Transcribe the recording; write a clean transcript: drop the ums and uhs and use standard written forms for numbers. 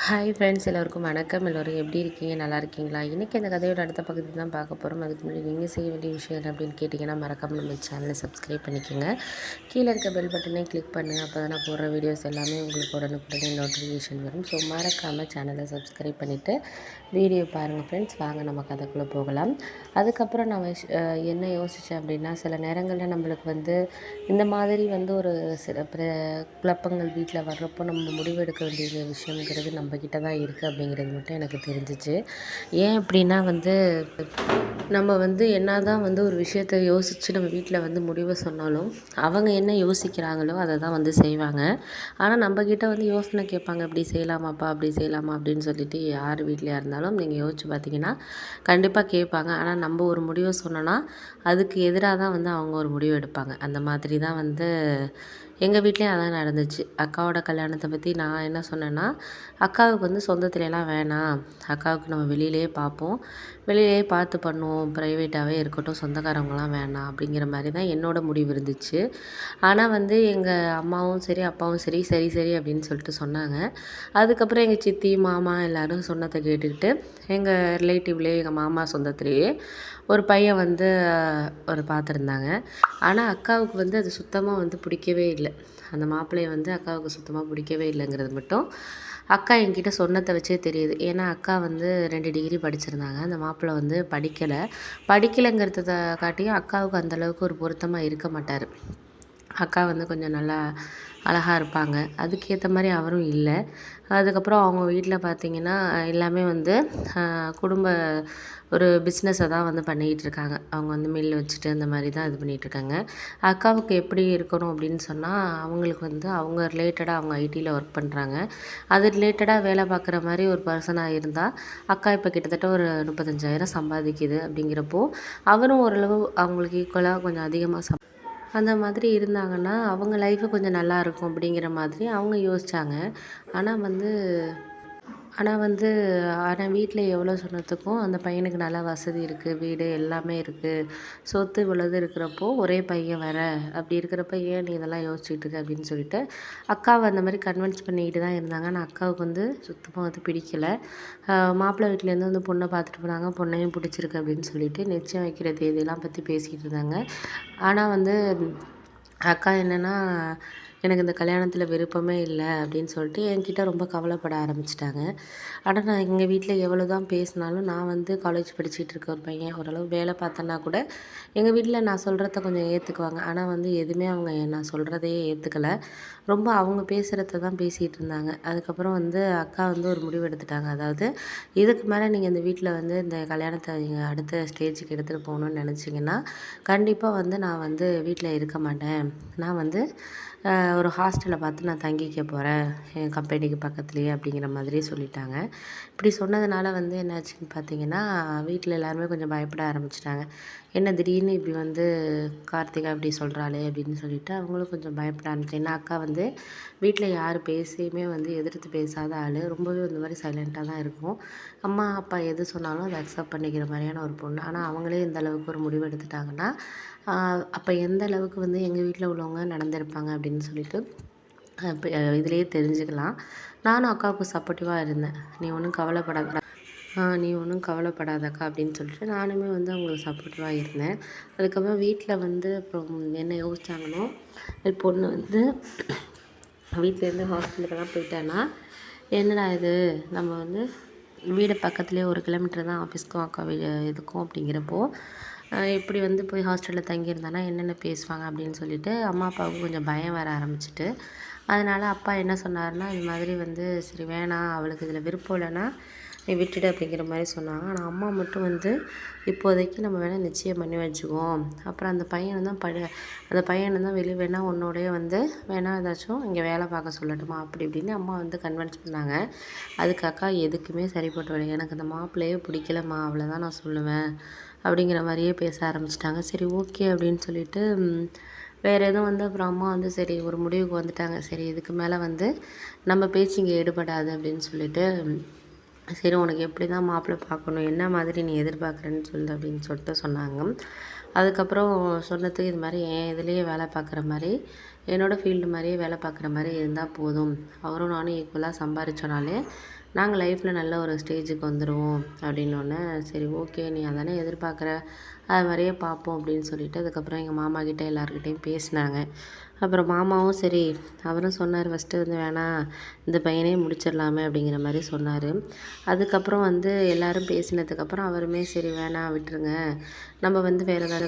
Hi friends, எல்லோருக்கும் வணக்கம். எல்லோரும் எப்படி இருக்கீங்க? நல்லா இருக்கீங்களா? இன்றைக்கி இந்த கதையோட அடுத்த பகுதி தான் பார்க்க போகிறோம். அதுக்கு முன்னாடி நீங்கள் செய்ய வேண்டிய விஷயம் என்ன அப்படின்னு கேட்டிங்கன்னா, மறக்காமல் நம்ம சேனலை சப்ஸ்கிரைப் பண்ணிக்கோங்க. கீழே இருக்க பெல் பட்டனை கிளிக் பண்ணுங்கள். அப்போ தான் நான் போடுற வீடியோஸ் எல்லாமே உங்களுக்கு உடனுக்குடனே நோட்டிஃபிகேஷன் வரும். ஸோ மறக்காமல் சேனலை சப்ஸ்கிரைப் பண்ணிவிட்டு வீடியோ பாருங்கள் ஃப்ரெண்ட்ஸ். வாங்க நம்ம கதைக்குள்ளே போகலாம். அதுக்கப்புறம் நான் என்ன யோசித்தேன் அப்படின்னா, சில நேரங்களில் நம்மளுக்கு இந்த மாதிரி ஒரு சில குழப்பங்கள் வீட்டில் வர்றப்போ நம்ம முடிவெடுக்க வேண்டிய விஷயங்கிறது நம்மக்கிட்ட தான் இருக்குது அப்படிங்கிறது மட்டும் எனக்கு தெரிஞ்சிச்சு. ஏன் அப்படின்னா நம்ம என்ன தான் ஒரு விஷயத்த யோசித்து நம்ம வீட்டில் முடிவை சொன்னாலும் அவங்க என்ன யோசிக்கிறாங்களோ அதை தான் செய்வாங்க. ஆனால் நம்மக்கிட்ட யோசனை கேட்பாங்க, இப்படி செய்யலாமாப்பா, அப்படி செய்யலாமா அப்படின்னு சொல்லிட்டு. யார் வீட்லையாக இருந்தாலும் நீங்கள் யோசிச்சு பார்த்தீங்கன்னா கண்டிப்பாக கேட்பாங்க. ஆனால் நம்ம ஒரு முடிவை சொன்னோன்னா அதுக்கு எதிராக தான் அவங்க ஒரு முடிவு எடுப்பாங்க. அந்த மாதிரி தான் எங்கள் வீட்லேயும் அதான் நடந்துச்சு. அக்காவோட கல்யாணத்தை பற்றி நான் என்ன சொன்னேன்னா, அக்காவுக்கு சொந்தத்துலலாம் வேணாம், அக்காவுக்கு நம்ம வெளியிலேயே பார்ப்போம், வெளியிலேயே பார்த்து பண்ணுவோம், ப்ரைவேட்டாகவே இருக்கட்டும், சொந்தக்காரவங்களாம் வேணாம் அப்படிங்கிற மாதிரி தான் என்னோடய முடிவு இருந்துச்சு. ஆனால் எங்கள் அம்மாவும் சரி அப்பாவும் சரி சரி சரி அப்படின்னு சொல்லிட்டு சொன்னாங்க. அதுக்கப்புறம் எங்கள் சித்தி மாமா எல்லோரும் சொன்னதை கேட்டுக்கிட்டு எங்கள் ரிலேட்டிவ்லேயே எங்கள் மாமா சொந்தத்துலேயே ஒரு பையன் ஒரு பார்த்துருந்தாங்க. ஆனால் அக்காவுக்கு அது சுத்தமாக பிடிக்கவே இல்லை. அந்த மாப்பிள்ளையை அக்காவுக்கு சுத்தமாக பிடிக்கவே இல்லைங்கிறது மட்டும் அக்கா என்கிட்ட சொன்னதை வச்சே தெரியுது. ஏன்னா அக்கா 2 டிகிரி படிச்சிருந்தாங்க. அந்த மாப்பிள்ளை படிக்கலைங்கிறத காட்டியும் அக்காவுக்கு அந்தளவுக்கு ஒரு பொருத்தமாக இருக்க மாட்டார். அக்கா கொஞ்சம் நல்லா அழகாக இருப்பாங்க. அதுக்கேற்ற மாதிரி அவரும் இல்லை. அதுக்கப்புறம் அவங்க வீட்டில் பார்த்திங்கன்னா எல்லாமே குடும்ப ஒரு பிஸ்னஸை தான் பண்ணிக்கிட்டு இருக்காங்க. அவங்க மில் வச்சுட்டு அந்த மாதிரி தான் இது பண்ணிகிட்ருக்காங்க. அக்காவுக்கு எப்படி இருக்கணும் அப்படின்னு சொன்னால், அவங்களுக்கு அவங்க ரிலேட்டடாக அவங்க ஐடியில் ஒர்க் பண்ணுறாங்க. அது ரிலேட்டடாக வேலை பார்க்குற மாதிரி ஒரு பர்சனாக இருந்தால், அக்கா இப்போ கிட்டத்தட்ட ஒரு 35,000 சம்பாதிக்குது. அப்படிங்கிறப்போ அவரும் ஓரளவு அவங்களுக்கு ஈக்குவலாக கொஞ்சம் அதிகமாக அந்த மாதிரி இருந்தாங்கன்னா அவங்க லைஃபு கொஞ்சம் நல்லாயிருக்கும் அப்படிங்கிற மாதிரி அவங்க யோசித்தாங்க. ஆனால் ஆனால் வீட்டில் எவ்வளோ சொன்னதுக்கும் அந்த பையனுக்கு நல்லா வசதி இருக்குது, வீடு எல்லாமே இருக்குது, சொத்து இவ்வளவு இருக்கிறப்போ ஒரே பையன் வேறு, அப்படி இருக்கிறப்ப ஏன் நீ இதெல்லாம் யோசிச்சுட்டு இருக்க அப்படின்னு சொல்லிட்டு அக்காவை அந்த மாதிரி கன்வின்ஸ் பண்ணிக்கிட்டு தான் இருந்தாங்க. ஆனால் அக்காவுக்கு சுத்தமாக பிடிக்கலை. மாப்பிள்ளை வீட்டிலேருந்து பொண்ணை பார்த்துட்டு போனாங்க, பொண்ணையும் பிடிச்சிருக்கு அப்படின்னு சொல்லிட்டு நிச்சயம் வைக்கிற தேதியெல்லாம் பற்றி பேசிகிட்டு இருந்தாங்க. ஆனால் அக்கா என்னென்னா, எனக்கு இந்த கல்யாணத்தில் விருப்பமே இல்லை அப்படின்னு சொல்லிட்டு என்கிட்ட ரொம்ப கவலைப்பட ஆரம்பிச்சிட்டாங்க. ஆனால் நான் எங்கள் வீட்டில் எவ்வளோ தான் பேசினாலும், நான் காலேஜ் படிச்சுட்டு இருக்க ஒரு பையன் ஓரளவு வேலை பார்த்தேன்னா கூட எங்கள் வீட்டில் நான் சொல்கிறத கொஞ்சம் ஏற்றுக்குவாங்க. ஆனால் எதுவுமே அவங்க நான் சொல்கிறதையே ஏற்றுக்கலை. ரொம்ப அவங்க பேசுகிறத தான் பேசிகிட்டு இருந்தாங்க. அதுக்கப்புறம் அக்கா ஒரு முடிவு எடுத்துட்டாங்க. அதாவது இதுக்கு மேலே நீங்கள் இந்த வீட்டில் இந்த கல்யாணத்தை நீங்கள் அடுத்த ஸ்டேஜுக்கு எடுத்துகிட்டு போகணுன்னு நினச்சிங்கன்னா கண்டிப்பாக நான் வீட்டில் இருக்க மாட்டேன். நான் ஒரு ஹாஸ்டலை பார்த்து நான் தங்கிக்க போகிறேன், என் கம்பெனிக்கு பக்கத்துலேயே அப்படிங்கிற மாதிரி சொல்லிட்டாங்க. இப்படி சொன்னதுனால என்னாச்சுன்னு பார்த்தீங்கன்னா, வீட்டில் எல்லாருமே கொஞ்சம் பயப்பட ஆரம்பிச்சிட்டாங்க. என்ன திடீர்னு இப்படி கார்த்திகா இப்படி சொல்கிறாளே அப்படின்னு சொல்லிட்டு அவங்களும் கொஞ்சம் பயப்பட ஆரம்பிச்சு. ஏன்னா அக்கா வீட்டில் யார் பேசியுமே எதிர்த்து பேசாத ஆள். ரொம்பவே இந்த மாதிரி சைலண்ட்டாக தான் இருக்கும். அம்மா அப்பா எது சொன்னாலும் அதை அக்செப்ட் பண்ணிக்கிற மாதிரியான ஒரு பொண்ணு. ஆனால் அவங்களே இந்த அளவுக்கு ஒரு முடிவு எடுத்துட்டாங்கன்னா அப்போ எந்த அளவுக்கு எங்கள் வீட்டில் உள்ளவங்க நடந்திருப்பாங்க அப்படின்னு சொல்லிட்டு இப்போ இதுலேயே தெரிஞ்சுக்கலாம். நானும் அக்காவுக்கு சப்போர்ட்டிவாக இருந்தேன். நீ ஒன்றும் கவலைப்படாதக்கா அப்படின்னு சொல்லிட்டு நானுமே அவங்களுக்கு சப்போர்ட்டிவாக இருந்தேன். அதுக்கப்புறம் வீட்டில் அப்புறம் என்ன யோசிச்சாங்கன்னா, பொண்ணு வீட்டிலேருந்து ஹாஸ்டலுக்கெல்லாம் போயிட்டான்னா என்னடா இது, நம்ம வீடு பக்கத்துலேயே 1 கிலோமீட்டர் தான் ஆஃபீஸ்க்கும் அக்கா வீடு இதுக்கும். அப்படிங்கிறப்போ இப்படி போய் ஹாஸ்டலில் தங்கியிருந்தானா என்னென்ன பேசுவாங்க அப்படின்னு சொல்லிட்டு அம்மா அப்பாவுக்கு கொஞ்சம் பயம் வர ஆரம்பிச்சிட்டு, அதனால் அப்பா என்ன சொன்னார்னா, இது மாதிரி சரி வேணாம், அவளுக்கு இதில் விருப்பம் இல்லைன்னா நீ விட்டுடு அப்படிங்கிற மாதிரி சொன்னாங்க. ஆனால் அம்மா மட்டும் இப்போதைக்கு நம்ம வேணால் நிச்சயம் பண்ணி வச்சுக்குவோம், அப்புறம் அந்த பையனை தான் வெளியே வேணால் உன்னோடைய வேணால் ஏதாச்சும் இங்கே வேலை பார்க்க சொல்லட்டுமா அப்படி இப்படின்னு அம்மா கன்வின்ஸ் பண்ணாங்க. அதுக்கு அக்கா எதுக்குமே சரிப்பட்டு வரல, எனக்கு அந்த மாப்பிள்ளையே பிடிக்கலம்மா, அவ்வளோதான் நான் சொல்லுவேன் அப்படிங்கிற மாதிரியே பேச ஆரம்பிச்சிட்டாங்க. சரி ஓகே அப்படின்னு சொல்லிட்டு வேறு எதுவும் அப்புறம் அம்மா சரி ஒரு முடிவுக்கு வந்துட்டாங்க. சரி இதுக்கு மேலே நம்ம பேச்சு இங்கே எடுபடாது அப்படின்னு சொல்லிட்டு, சரி உனக்கு எப்படி தான் மாப்பிள்ளை பார்க்கணும், என்ன மாதிரி நீ எதிர்பார்க்குறேன்னு சொல்லு அப்படின்னு சொல்லிட்டு சொன்னாங்க. அதுக்கப்புறம் சொன்னதுக்கு இது மாதிரி என் இதுலேயே வேலை பார்க்குற மாதிரி, என்னோடய ஃபீல்டு மாதிரியே வேலை பார்க்குற மாதிரி இருந்தால் போதும், அவரும் நானும் ஈக்குவலாக சம்பாதிச்சோனாலே நாங்கள் லைஃப்பில் நல்ல ஒரு ஸ்டேஜுக்கு வந்துடுவோம் அப்படின்னோடனே சரி ஓகே நீ அதானே எதிர்பார்க்குற அது மாதிரியே பார்ப்போம் அப்படின்னு சொல்லிட்டு அதுக்கப்புறம் எங்கள் மாமா கிட்ட எல்லாருக்கிட்டையும் பேசினாங்க. அப்புறம் மாமாவும் சரி அவரும் சொன்னார் ஃபஸ்ட்டு வந்து வேணாம் இந்த பையனே முடிச்சிடலாமே அப்படிங்கிற மாதிரி சொன்னார். அதுக்கப்புறம் வந்து எல்லோரும் பேசினதுக்கப்புறம் அவருமே சரி வேணாம் விட்டுருங்க நம்ம வந்து வேறு ஏதாவது